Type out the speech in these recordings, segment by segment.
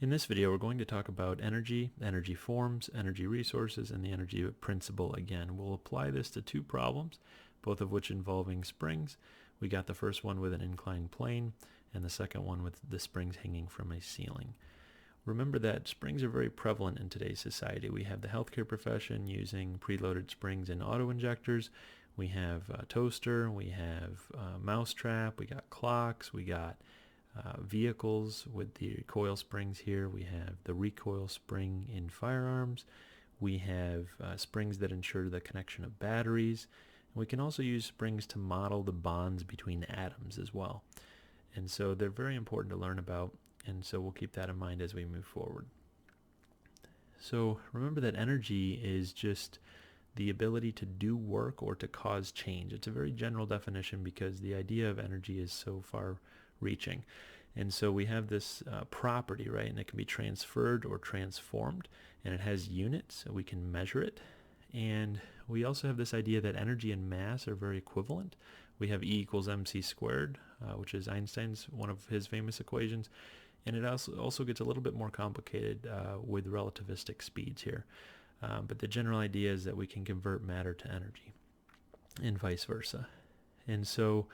In this video, we're going to talk about energy, energy forms, energy resources, and the energy principle again. We'll apply this to two problems, both of which involving springs. We got the first one with an inclined plane, and the second one with the springs hanging from a ceiling. Remember that springs are very prevalent in today's society. We have the healthcare profession using preloaded springs and auto-injectors. We have a toaster, we have a mousetrap, we got clocks, we got vehicles with the coil springs here. We have the recoil spring in firearms. We have springs that ensure the connection of batteries. And we can also use springs to model the bonds between atoms as well. And so they're very important to learn about, and so we'll keep that in mind as we move forward. So remember that energy is just the ability to do work or to cause change. It's a very general definition because the idea of energy is so far reaching. And so we have this property, right, and it can be transferred or transformed, and it has units, so we can measure it. And we also have this idea that energy and mass are very equivalent. We have E equals mc squared, which is Einstein's, one of his famous equations. And it also gets a little bit more complicated with relativistic speeds here. But the general idea is that we can convert matter to energy and vice versa. And so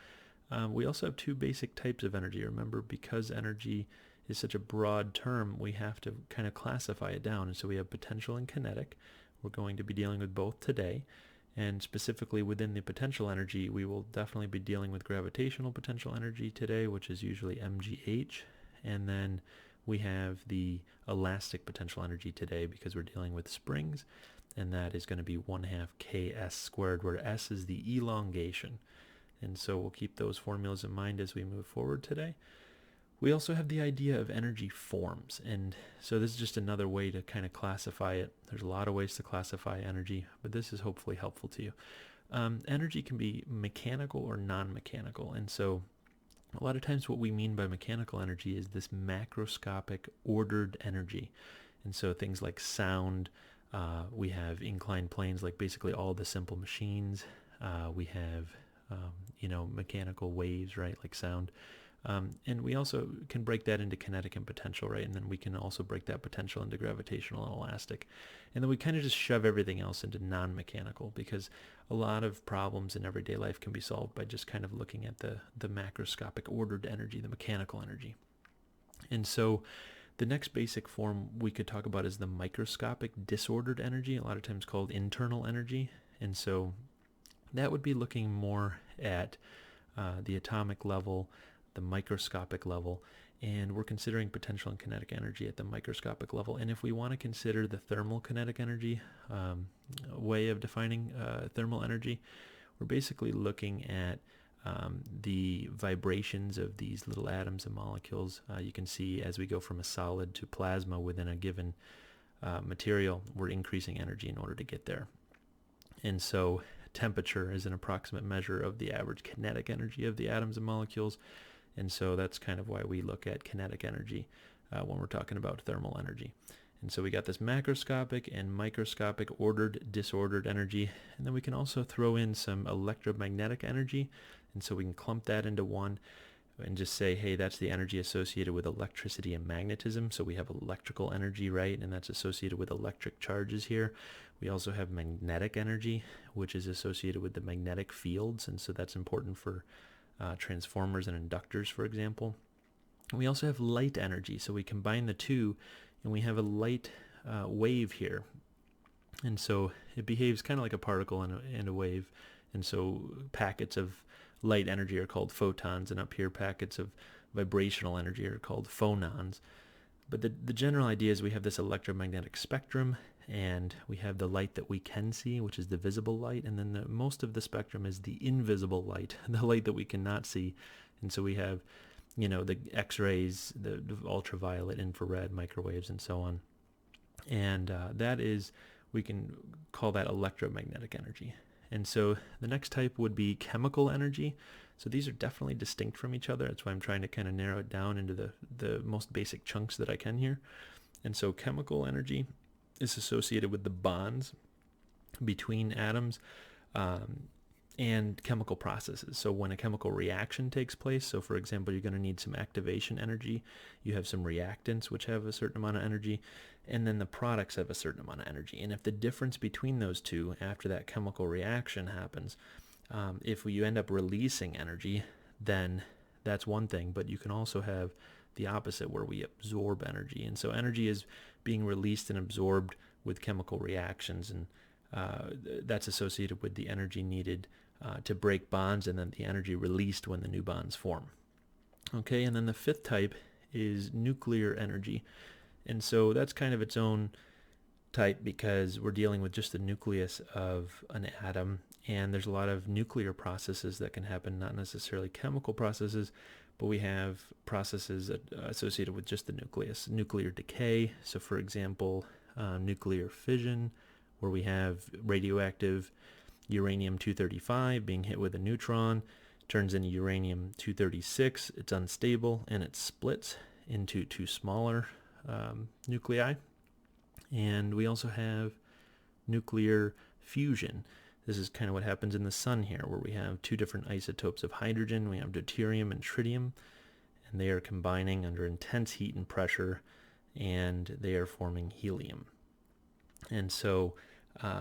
we also have two basic types of energy. Remember, because energy is such a broad term, we have to kind of classify it down. And so we have potential and kinetic. We're going to be dealing with both today. And specifically within the potential energy, we will definitely be dealing with gravitational potential energy today, which is usually mgh. And then we have the elastic potential energy today because we're dealing with springs, and that is going to be 1/2 ks squared, where s is the elongation. And so we'll keep those formulas in mind as we move forward today. We also have the idea of energy forms, and so this is just another way to kind of classify it. There's a lot of ways to classify energy, but this is hopefully helpful to you. Energy can be mechanical or non-mechanical, and so a lot of times what we mean by mechanical energy is this macroscopic ordered energy. And so things like sound, we have inclined planes, like basically all the simple machines. We have, mechanical waves, right, like sound. And we also can break that into kinetic and potential, right? And then we can also break that potential into gravitational and elastic. And then we kind of just shove everything else into non-mechanical, because a lot of problems in everyday life can be solved by just kind of looking at the macroscopic ordered energy, the mechanical energy. And so the next basic form we could talk about is the microscopic disordered energy, a lot of times called internal energy. And so that would be looking more at the atomic level, the microscopic level, and we're considering potential and kinetic energy at the microscopic level. And if we want to consider the thermal kinetic energy way of defining thermal energy, we're basically looking at the vibrations of these little atoms and molecules. You can see as we go from a solid to plasma within a given material, we're increasing energy in order to get there. And so temperature is an approximate measure of the average kinetic energy of the atoms and molecules. And so that's kind of why we look at kinetic energy when we're talking about thermal energy. And so we got this macroscopic and microscopic ordered, disordered energy. And then we can also throw in some electromagnetic energy. And so we can clump that into one and just say, hey, that's the energy associated with electricity and magnetism. So we have electrical energy, right? And that's associated with electric charges here. We also have magnetic energy, which is associated with the magnetic fields. And so that's important for transformers and inductors, for example. We also have light energy, so we combine the two, and we have a light wave here. And so it behaves kind of like a particle and a wave. And so packets of light energy are called photons, and up here packets of vibrational energy are called phonons. But the general idea is we have this electromagnetic spectrum, and we have the light that we can see, which is the visible light, and then most of the spectrum is the invisible light, the light that we cannot see. And so we have, the X-rays, the ultraviolet, infrared, microwaves, and so on. And we can call that electromagnetic energy. And so the next type would be chemical energy. So these are definitely distinct from each other. That's why I'm trying to kind of narrow it down into the most basic chunks that I can here. And so chemical energy is associated with the bonds between atoms. and chemical processes. So when a chemical reaction takes place, so for example, you're going to need some activation energy, you have some reactants which have a certain amount of energy, and then the products have a certain amount of energy. And if the difference between those two after that chemical reaction happens, if you end up releasing energy, then that's one thing, but you can also have the opposite where we absorb energy. And so energy is being released and absorbed with chemical reactions, and that's associated with the energy needed to break bonds, and then the energy released when the new bonds form. Okay, and then the fifth type is nuclear energy. And so that's kind of its own type because we're dealing with just the nucleus of an atom, and there's a lot of nuclear processes that can happen, not necessarily chemical processes, but we have processes associated with just the nucleus. Nuclear decay, so for example, nuclear fission, where we have radioactive uranium-235 being hit with a neutron, turns into uranium-236, it's unstable, and it splits into two smaller nuclei. And we also have nuclear fusion. This is kind of what happens in the sun here, where we have two different isotopes of hydrogen. We have deuterium and tritium, and they are combining under intense heat and pressure, and they are forming helium. And so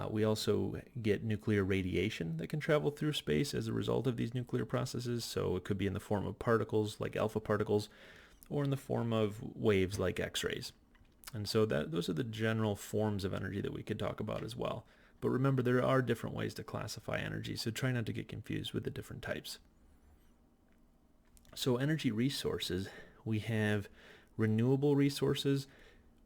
we also get nuclear radiation that can travel through space as a result of these nuclear processes. So it could be in the form of particles like alpha particles, or in the form of waves like X-rays. And so those are the general forms of energy that we could talk about as well. But remember, there are different ways to classify energy, so try not to get confused with the different types. So energy resources, we have renewable resources,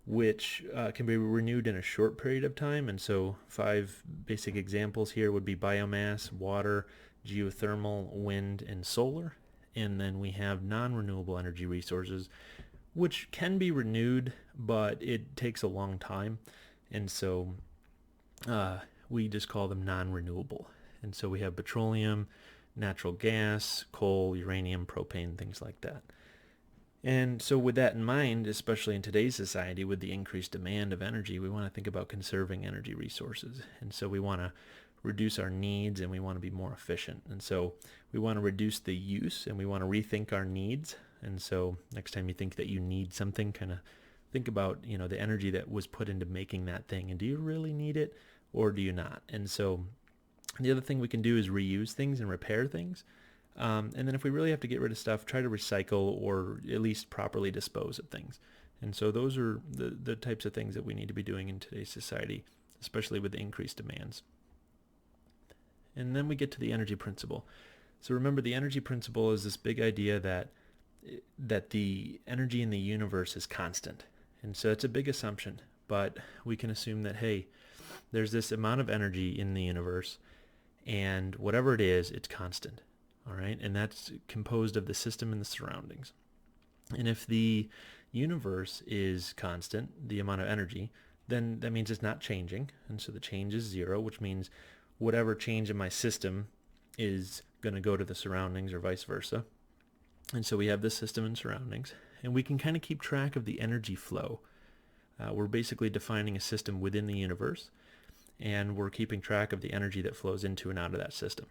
which can be renewed in a short period of time. And so 5 basic examples here would be biomass, water, geothermal, wind, and solar. And then we have non-renewable energy resources, which can be renewed, but it takes a long time. And so we just call them non-renewable. And so we have petroleum, natural gas, coal, uranium, propane, things like that. And so with that in mind, especially in today's society with the increased demand of energy, we want to think about conserving energy resources. And so we want to reduce our needs, and we want to be more efficient. And so we want to reduce the use, and we want to rethink our needs. And so next time you think that you need something, kind of think about, the energy that was put into making that thing, and do you really need it or do you not? And so the other thing we can do is reuse things and repair things. And then if we really have to get rid of stuff, try to recycle or at least properly dispose of things. And so those are the types of things that we need to be doing in today's society, especially with the increased demands. And then we get to the energy principle. So remember, the energy principle is this big idea that the energy in the universe is constant. And so it's a big assumption, but we can assume that, hey, there's this amount of energy in the universe, and whatever it is, it's constant. All right, and that's composed of the system and the surroundings. And if the universe is constant, the amount of energy, then that means it's not changing. And so the change is 0, which means whatever change in my system is going to go to the surroundings or vice versa. And so we have this system and surroundings, and we can kind of keep track of the energy flow. We're basically defining a system within the universe, and we're keeping track of the energy that flows into and out of that system.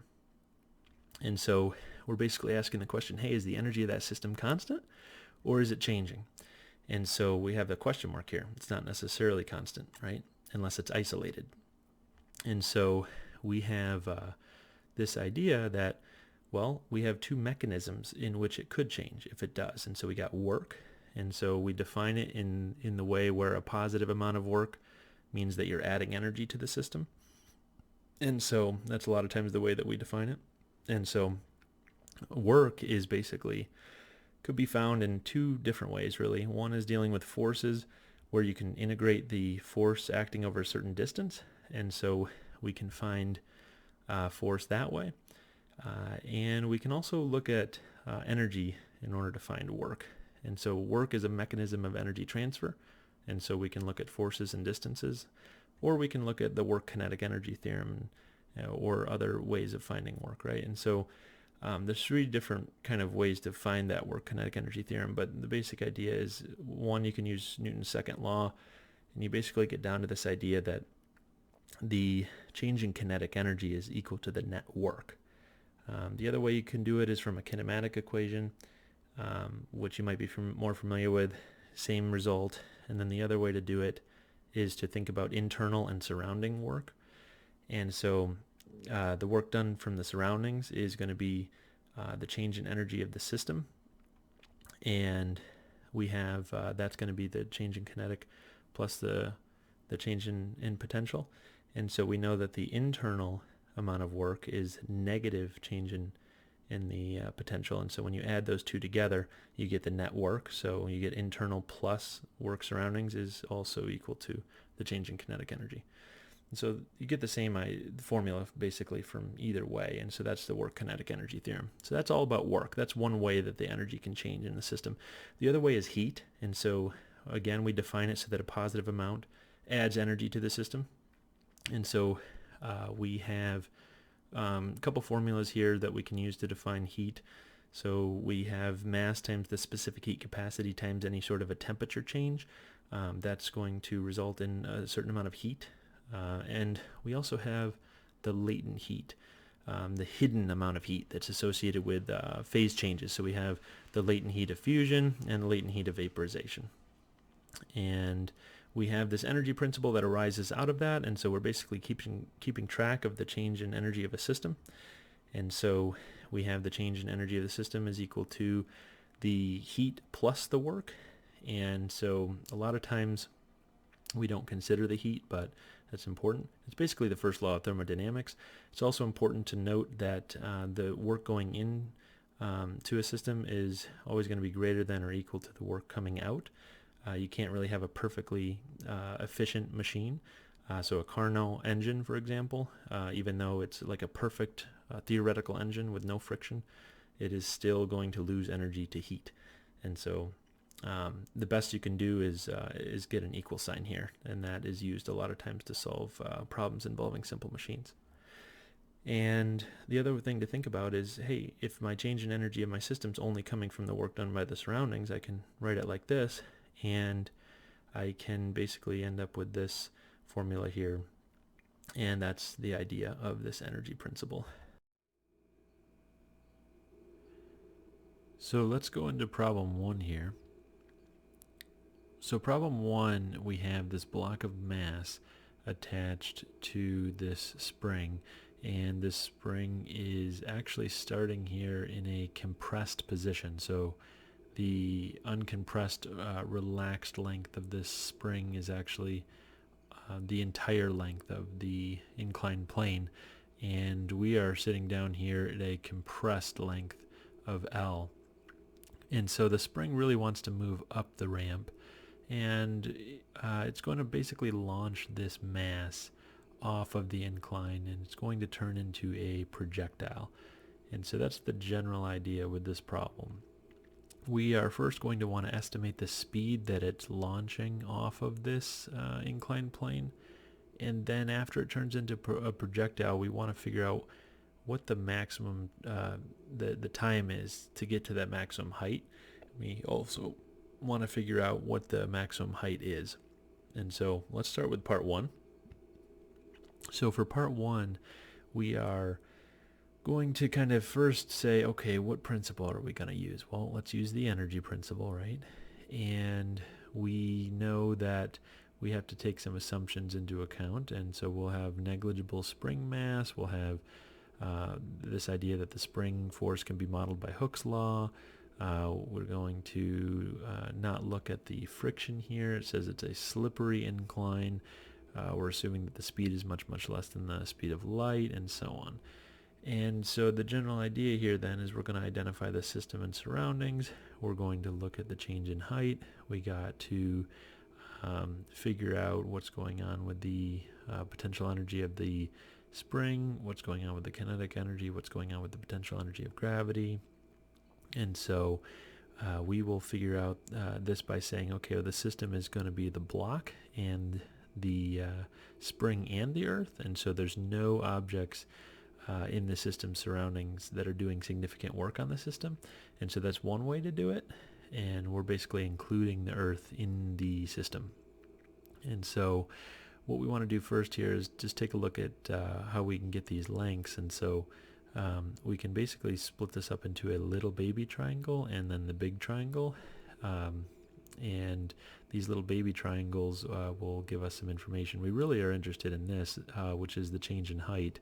And so we're basically asking the question, hey, is the energy of that system constant, or is it changing? And so we have the question mark here. It's not necessarily constant, right? Unless it's isolated. And so we have this idea that, well, we have 2 mechanisms in which it could change if it does. And so we got work. And so we define it in the way where a positive amount of work means that you're adding energy to the system. And so that's a lot of times the way that we define it. And so work is basically, could be found in 2 different ways, really. One is dealing with forces, where you can integrate the force acting over a certain distance. And so we can find force that way. And we can also look at energy in order to find work. And so work is a mechanism of energy transfer. And so we can look at forces and distances, or we can look at the work kinetic energy theorem, or other ways of finding work, right? And so there's 3 different kind of ways to find that work kinetic energy theorem, but the basic idea is, one, you can use Newton's second law, and you basically get down to this idea that the change in kinetic energy is equal to the net work. The other way you can do it is from a kinematic equation, which you might be more familiar with, same result. And then the other way to do it is to think about internal and surrounding work. And so the work done from the surroundings is going to be the change in energy of the system. And we have, that's going to be the change in kinetic plus the change in potential. And so we know that the internal amount of work is negative change in the potential. And so when you add those two together, you get the net work. So you get internal plus work surroundings is also equal to the change in kinetic energy. And so you get the same formula basically from either way. And so that's the work kinetic energy theorem. So that's all about work. That's one way that the energy can change in the system. The other way is heat. And so again, we define it so that a positive amount adds energy to the system. And so we have a couple formulas here that we can use to define heat. So we have mass times the specific heat capacity times any sort of a temperature change. That's going to result in a certain amount of heat. And we also have the latent heat, the hidden amount of heat that's associated with phase changes. So we have the latent heat of fusion and the latent heat of vaporization. And we have this energy principle that arises out of that, and so we're basically keeping track of the change in energy of a system. And so we have the change in energy of the system is equal to the heat plus the work. And so a lot of times we don't consider the heat, but that's important. It's basically the first law of thermodynamics. It's also important to note that the work going in to a system is always going to be greater than or equal to the work coming out. You can't really have a perfectly efficient machine. So a Carnot engine, for example, even though it's like a perfect theoretical engine with no friction, it is still going to lose energy to heat. And so the best you can do is get an equal sign here, and that is used a lot of times to solve problems involving simple machines. And the other thing to think about is, hey, if my change in energy of my system's only coming from the work done by the surroundings, I can write it like this, and I can basically end up with this formula here, and that's the idea of this energy principle. So let's go into problem 1 here. So problem 1, we have this block of mass attached to this spring, and this spring is actually starting here in a compressed position. So the uncompressed, relaxed length of this spring is actually the entire length of the inclined plane, and we are sitting down here at a compressed length of L. And so the spring really wants to move up the ramp, and it's going to basically launch this mass off of the incline, and it's going to turn into a projectile. And so that's the general idea with this problem. We are first going to want to estimate the speed that it's launching off of this inclined plane, and then after it turns into a projectile, we want to figure out what the maximum, the time is to get to that maximum height. We also want to figure out what the maximum height is. And so let's start with part 1. So for part 1, we are going to kind of first say, okay, what principle are we going to use? Well, let's use the energy principle, right? And we know that we have to take some assumptions into account, and so we'll have negligible spring mass, we'll have this idea that the spring force can be modeled by Hooke's law. We're going to not look at the friction here. It says it's a slippery incline. We're assuming that the speed is much, much less than the speed of light, and so on. And so the general idea here then is we're going to identify the system and surroundings. We're going to look at the change in height. We got to figure out what's going on with the potential energy of the spring, what's going on with the kinetic energy, what's going on with the potential energy of gravity. And so we will figure out this by saying, okay, well, the system is going to be the block and the spring and the earth. And so there's no objects in the system surroundings that are doing significant work on the system. And so that's one way to do it. And we're basically including the earth in the system. And so what we want to do first here is just take a look at how we can get these lengths. And so we can basically split this up into a little baby triangle and then the big triangle. And these little baby triangles will give us some information. We really are interested in this, which is the change in height.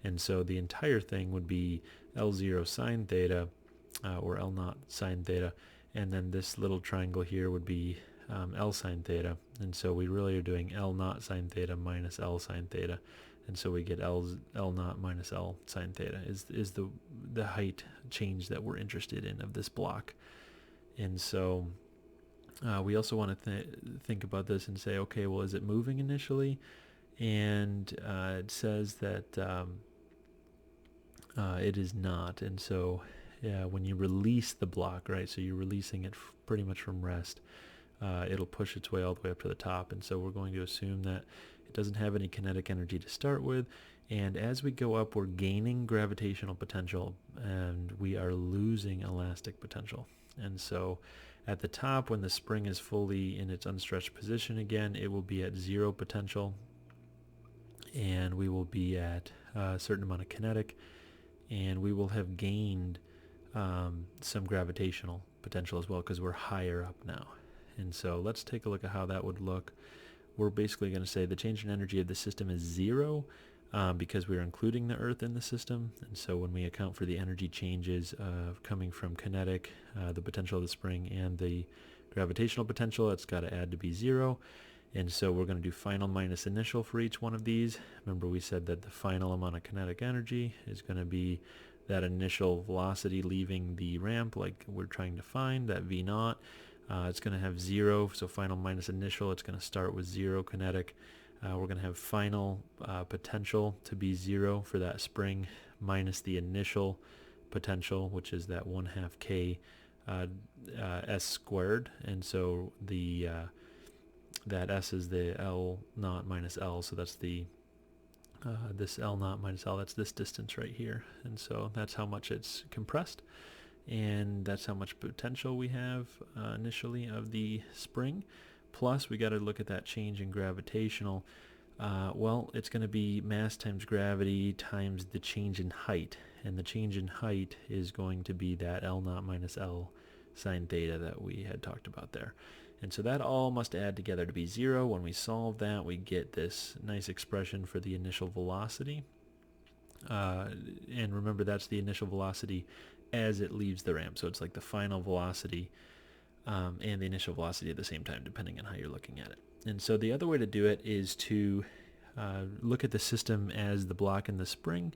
And so the entire thing would be L0 sine theta, or L naught sine theta. And then this little triangle here would be L sine theta. And so we really are doing L naught sine theta minus L sine theta. And so we get L naught minus L sine theta is the height change that we're interested in of this block. And so we also want to think about this and say, okay, well, is it moving initially? And it says that it is not. And so when you release the block, right, so you're releasing it pretty much from rest, it'll push its way all the way up to the top. And so we're going to assume that it doesn't have any kinetic energy to start with. And as we go up, we're gaining gravitational potential and we are losing elastic potential. And so at the top, when the spring is fully in its unstretched position again, it will be at zero potential and we will be at a certain amount of kinetic, and we will have gained some gravitational potential as well because we're higher up now. And so let's take a look at how that would look. We're basically going to say the change in energy of the system is zero because we're including the Earth in the system. And so when we account for the energy changes coming from kinetic, the potential of the spring, and the gravitational potential, it's got to add to be zero. And so we're going to do final minus initial for each one of these. Remember, we said that the final amount of kinetic energy is going to be that initial velocity leaving the ramp, like we're trying to find, that V naught. It's going to have zero, so final minus initial, it's going to start with zero kinetic. We're going to have final potential to be zero for that spring minus the initial potential, which is that 1/2 K S squared. And so the that S is the L naught minus L, so that's the this L naught minus L, that's this distance right here. And so that's how much it's compressed, and that's how much potential we have initially of the spring. Plus, we got to look at that change in gravitational. Well, it's going to be mass times gravity times the change in height, and the change in height is going to be that L naught minus L sine theta that we had talked about there. And so that all must add together to be zero. When we solve that, we get this nice expression for the initial velocity. And remember, that's the initial velocity as it leaves the ramp. So it's like the final velocity and the initial velocity at the same time, depending on how you're looking at it. And so the other way to do it is to look at the system as the block and the spring,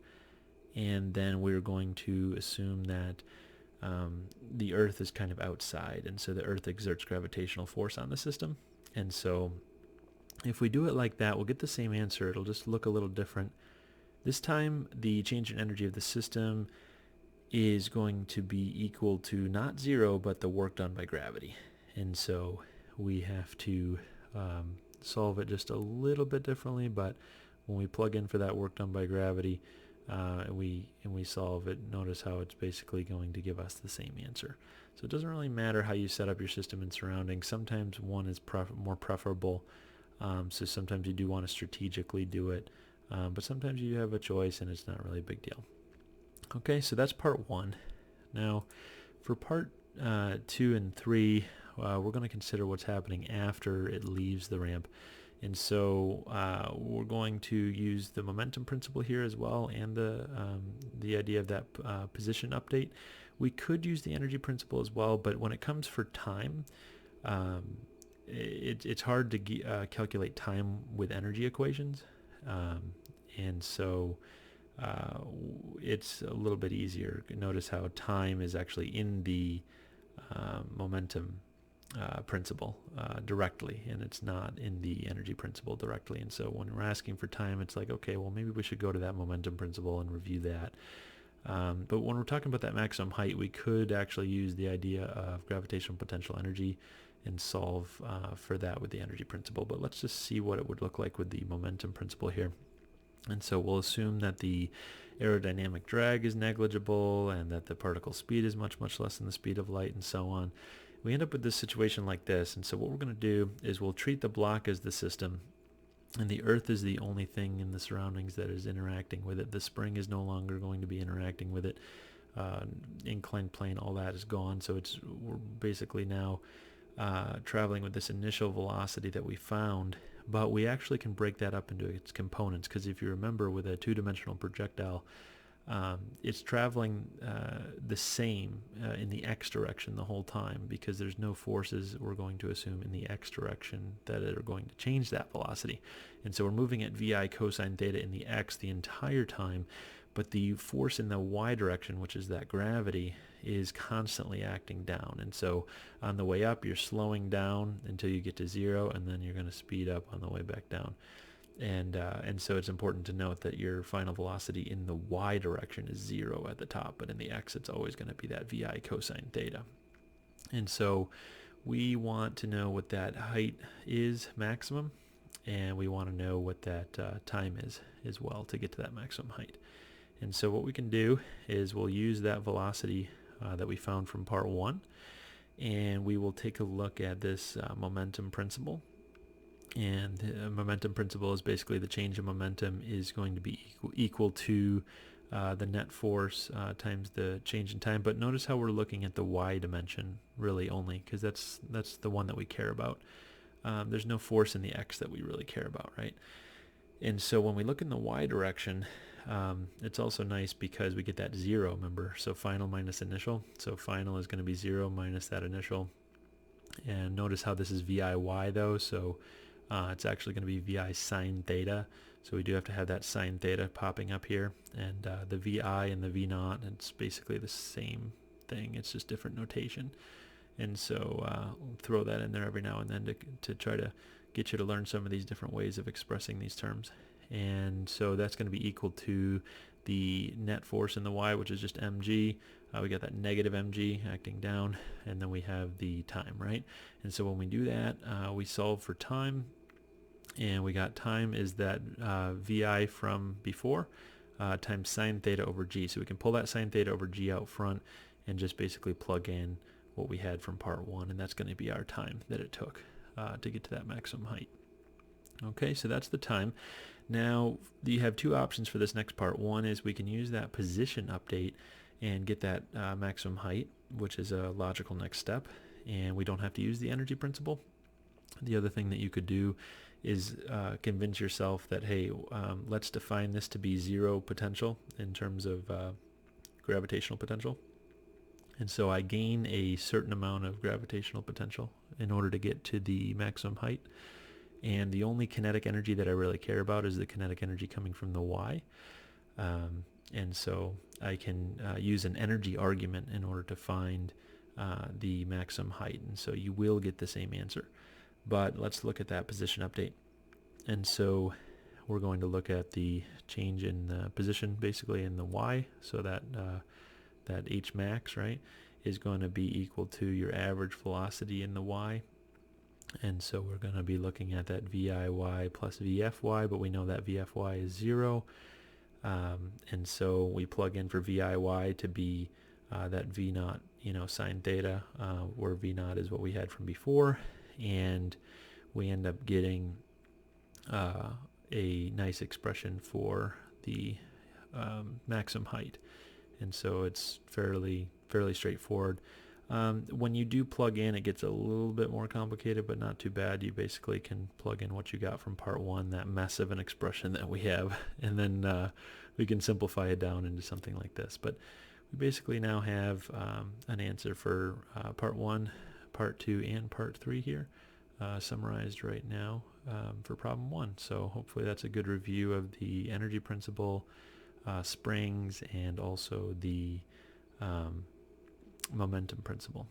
and then we're going to assume that the Earth is kind of outside, and so the Earth exerts gravitational force on the system. And so if we do it like that, we'll get the same answer. It'll just look a little different. This time, the change in energy of the system is going to be equal to not zero, but the work done by gravity. And so we have to solve it just a little bit differently, but when we plug in for that work done by gravity, and we solve it, notice how it's basically going to give us the same answer. So it doesn't really matter how you set up your system and surroundings. Sometimes one is more preferable, so sometimes you do want to strategically do it, but sometimes you have a choice and it's not really a big deal. Okay, so that's part one. Now, for part 2 and 3, we're going to consider what's happening after it leaves the ramp. And so we're going to use the momentum principle here as well, and the idea of that position update. We could use the energy principle as well, but when it comes for time, it's hard to calculate time with energy equations. And so it's a little bit easier. Notice how time is actually in the momentum principle directly, and it's not in the energy principle directly. And so when we're asking for time, it's like, okay, well, maybe we should go to that momentum principle and review that. But when we're talking about that maximum height, we could actually use the idea of gravitational potential energy and solve for that with the energy principle. But let's just see what it would look like with the momentum principle here. And so we'll assume that the aerodynamic drag is negligible and that the particle speed is much, much less than the speed of light, and so on. We end up with this situation like this. And so what we're going to do is we'll treat the block as the system, And the Earth is the only thing in the surroundings that is interacting with it. The spring is no longer going to be interacting with it. Inclined plane, all that is gone. So we're basically now traveling with this initial velocity that we found, but we actually can break that up into its components, because if you remember, with a two-dimensional projectile, it's traveling the same in the x direction the whole time, because there's no forces, we're going to assume, in the x direction that are going to change that velocity. And so we're moving at vi cosine theta in the x the entire time, but the force in the y direction, which is that gravity, is constantly acting down. And so on the way up, you're slowing down until you get to 0, and then you're going to speed up on the way back down. And so it's important to note that your final velocity in the y direction is 0 at the top, but in the x it's always going to be that vi cosine theta. And so we want to know what that height is maximum, and we want to know what that time is as well to get to that maximum height. And so what we can do is we'll use that velocity that we found from part 1, and we will take a look at this momentum principle. And the momentum principle is basically the change in momentum is going to be equal to the net force times the change in time. But notice how we're looking at the y dimension really only, because that's the one that we care about. There's no force in the x that we really care about, right? And so when we look in the y direction, it's also nice because we get that 0, remember? So final minus initial. So final is going to be 0 minus that initial. And notice how this is VIY though, so it's actually going to be VI sine theta. So we do have to have that sine theta popping up here. And the VI and the V naught, it's basically the same thing. It's just different notation. And so we'll throw that in there every now and then to try to get you to learn some of these different ways of expressing these terms. And so that's going to be equal to the net force in the y, which is just mg. We got that negative mg acting down, and then we have the time, right? And so when we do that, we solve for time, and we got time is that vi from before times sine theta over g. So we can pull that sine theta over g out front and just basically plug in what we had from part 1, and that's going to be our time that it took to get to that maximum height. Okay, so that's the time. Now, you have two options for this next part. One is we can use that position update and get that maximum height, which is a logical next step, and we don't have to use the energy principle. The other thing that you could do is convince yourself that, hey, let's define this to be 0 potential in terms of gravitational potential. And so I gain a certain amount of gravitational potential in order to get to the maximum height. And the only kinetic energy that I really care about is the kinetic energy coming from the y. And so I can use an energy argument in order to find the maximum height. And so you will get the same answer. But let's look at that position update. And so we're going to look at the change in the position basically in the y. So that h max, right, is going to be equal to your average velocity in the y. And so we're going to be looking at that VIY plus VFY, but we know that VFY is 0. And so we plug in for VIY to be that V naught, sine theta, where V naught is what we had from before. And we end up getting a nice expression for the maximum height. And so it's fairly straightforward. When you do plug in, it gets a little bit more complicated, but not too bad. You basically can plug in what you got from part 1, that mess of an expression that we have, and then we can simplify it down into something like this. But we basically now have an answer for part 1, part 2, and part 3 here, summarized right now for problem 1. So hopefully that's a good review of the energy principle, springs, and also the momentum principle.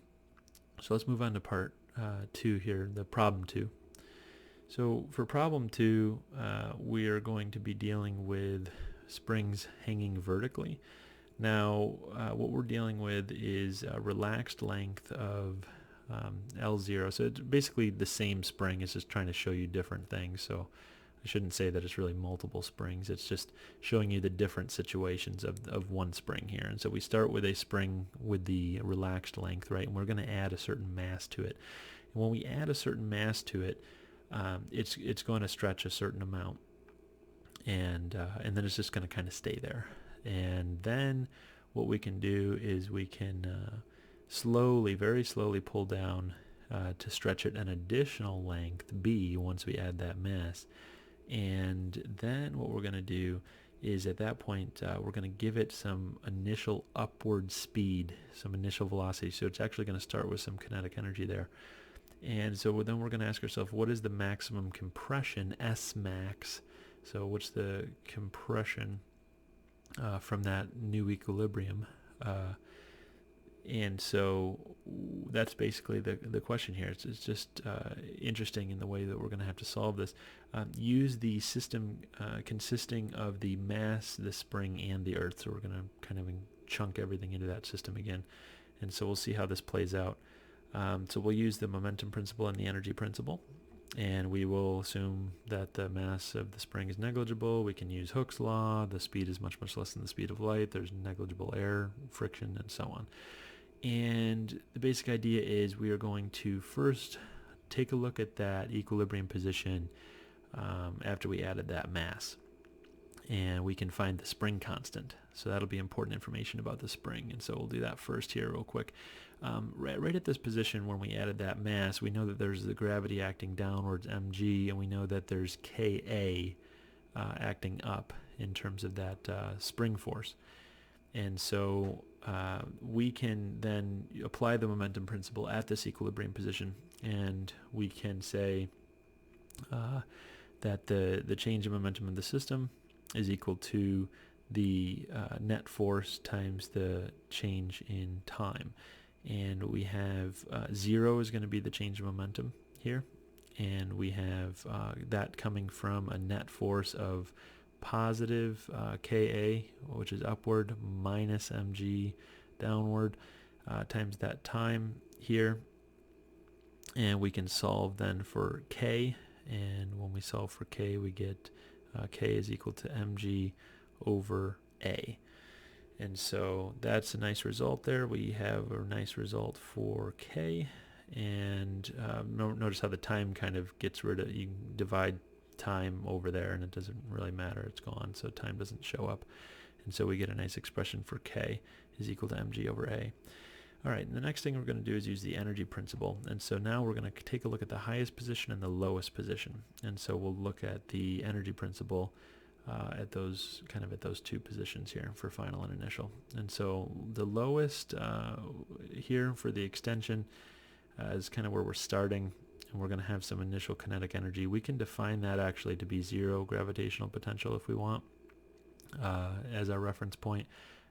So let's move on to part 2 here, the problem 2. So for problem 2, we are going to be dealing with springs hanging vertically. Now, what we're dealing with is a relaxed length of L0. So it's basically the same spring. It's just trying to show you different things. So I shouldn't say that it's really multiple springs. It's just showing you the different situations of one spring here. And so we start with a spring with the relaxed length, right? And we're going to add a certain mass to it. And when we add a certain mass to it, it's going to stretch a certain amount, and then it's just going to kind of stay there. And then what we can do is we can slowly, very slowly pull down to stretch it an additional length b once we add that mass. And then what we're going to do is at that point we're going to give it some initial upward speed, some initial velocity. So it's actually going to start with some kinetic energy there. And so then we're going to ask ourselves, what is the maximum compression, S max? So what's the compression from that new equilibrium? And so that's basically the question here. It's just interesting in the way that we're going to have to solve this. Use the system consisting of the mass, the spring, and the earth. So we're going to kind of chunk everything into that system again. And so we'll see how this plays out. So we'll use the momentum principle and the energy principle. And we will assume that the mass of the spring is negligible. We can use Hooke's law. The speed is much, much less than the speed of light. There's negligible air, friction, and so on. And the basic idea is we are going to first take a look at that equilibrium position after we added that mass. And we can find the spring constant. So that'll be important information about the spring. And so we'll do that first here real quick. Right at this position when we added that mass, we know that there's the gravity acting downwards, mg, and we know that there's Ka acting up in terms of that spring force. And so we can then apply the momentum principle at this equilibrium position, and we can say that the change in momentum of the system is equal to the net force times the change in time. And we have 0 is going to be the change of momentum here, and we have that coming from a net force of positive Ka, which is upward, minus mg downward, times that time here. And we can solve then for K, and when we solve for K, we get K is equal to mg over A. And so that's a nice result there. We have a nice result for K. And notice how the time kind of gets rid of, you can divide time over there and it doesn't really matter, it's gone, so time doesn't show up. And so we get a nice expression for K is equal to mg over A. All right, and the next thing we're going to do is use the energy principle. And so now we're going to take a look at the highest position and the lowest position. And so we'll look at the energy principle at those two positions here for final and initial. And so the lowest here for the extension is kind of where we're starting, and we're going to have some initial kinetic energy. We can define that actually to be 0 gravitational potential if we want as our reference point,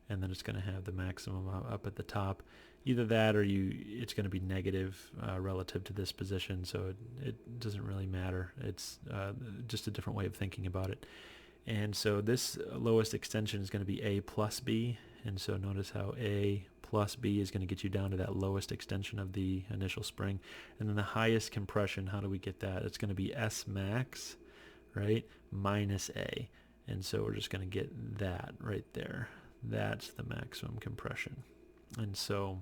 and then it's going to have the maximum up at the top. Either that or it's going to be negative relative to this position, so it doesn't really matter. It's just a different way of thinking about it. And so this lowest extension is going to be A plus B. And so notice how A plus B is going to get you down to that lowest extension of the initial spring. And then the highest compression, how do we get that? It's going to be S max, right, minus A. And so we're just going to get that right there. That's the maximum compression. And so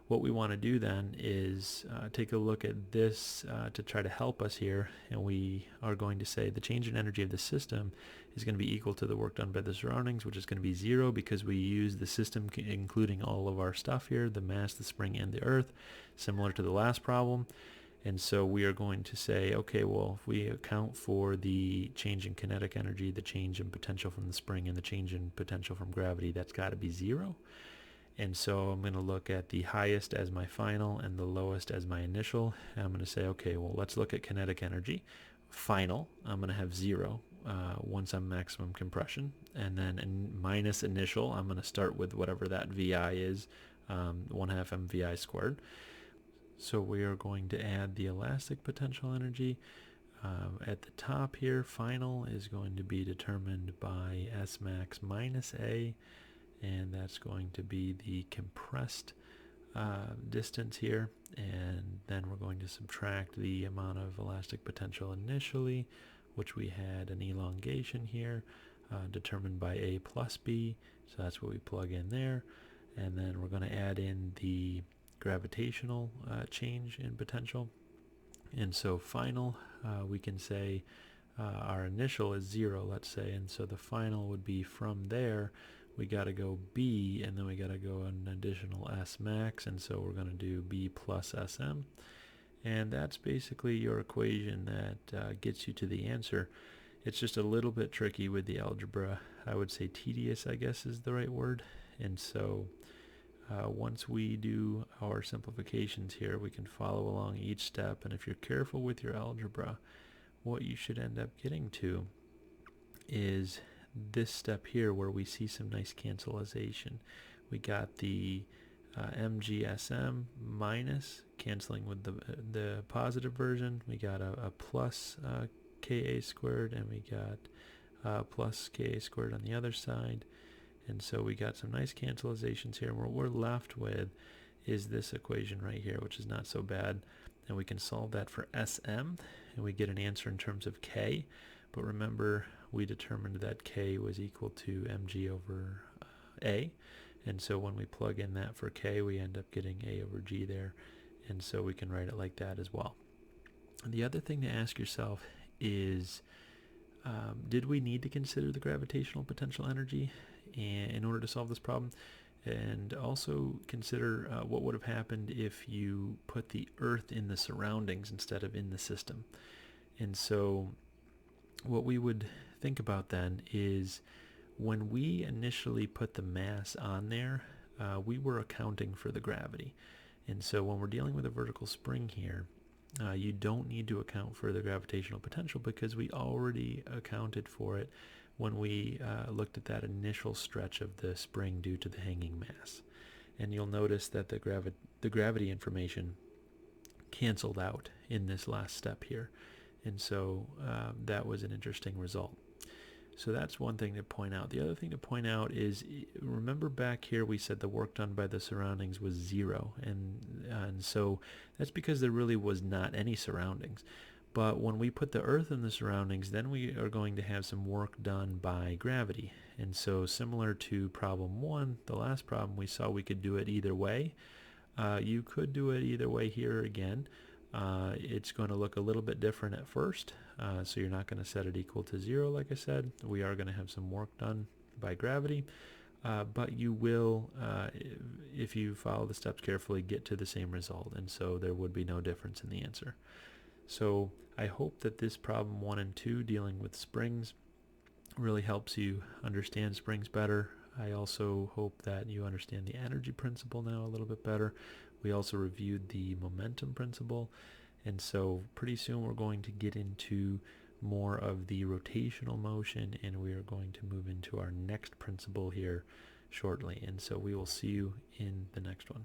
what we want to do then is take a look at this to try to help us here, and we are going to say the change in energy of the system is going to be equal to the work done by the surroundings, which is going to be 0 because we use the system including all of our stuff here, the mass, the spring, and the earth, similar to the last problem. And so we are going to say, okay, well, if we account for the change in kinetic energy, the change in potential from the spring, and the change in potential from gravity, that's got to be 0. And so I'm going to look at the highest as my final and the lowest as my initial. And I'm going to say, okay, well, let's look at kinetic energy. Final, I'm going to have 0 once I'm maximum compression. And then minus initial, I'm going to start with whatever that VI is, 1/2 mVI squared. So we are going to add the elastic potential energy. At the top here, final is going to be determined by S max minus A. And that's going to be the compressed distance here, and then we're going to subtract the amount of elastic potential initially, which we had an elongation here determined by A plus B, so that's what we plug in there. And then we're going to add in the gravitational change in potential, And so final, we can say our initial is 0, let's say, and so the final would be from there. We got to go b, and then we got to go an additional s max, and so we're going to do b plus sm. And that's basically your equation that gets you to the answer. It's just a little bit tricky with the algebra. I would say tedious, I guess, is the right word. And so once we do our simplifications here, we can follow along each step. And if you're careful with your algebra, what you should end up getting to is this step here where we see some nice cancelization. We got the MGSM minus canceling with the positive version. We got a plus Ka squared, and we got plus Ka squared on the other side. And so we got some nice cancelizations here. And what we're left with is this equation right here, which is not so bad. And we can solve that for Sm, and we get an answer in terms of K. But remember, we determined that K was equal to mg over A. And so when we plug in that for K, we end up getting A over G there. And so we can write it like that as well. And the other thing to ask yourself is, did we need to consider the gravitational potential energy in order to solve this problem? And also consider what would have happened if you put the Earth in the surroundings instead of in the system. And so what we would think about then is, when we initially put the mass on there, we were accounting for the gravity. And so when we're dealing with a vertical spring here, you don't need to account for the gravitational potential because we already accounted for it when we looked at that initial stretch of the spring due to the hanging mass. And you'll notice that the gravity information canceled out in this last step here. And so that was an interesting result. So that's one thing to point out. The other thing to point out is, remember back here we said the work done by the surroundings was 0. And so that's because there really was not any surroundings. But when we put the Earth in the surroundings, then we are going to have some work done by gravity. And so similar to problem 1, the last problem, we saw we could do it either way. You could do it either way here again. It's going to look a little bit different at first, so you're not going to set it equal to 0 like I said. We are going to have some work done by gravity, but you will, if you follow the steps carefully, get to the same result, and so there would be no difference in the answer. So I hope that this problem 1 and 2, dealing with springs, really helps you understand springs better. I also hope that you understand the energy principle now a little bit better. We also reviewed the momentum principle, and so pretty soon we're going to get into more of the rotational motion, and we are going to move into our next principle here shortly. And so we will see you in the next one.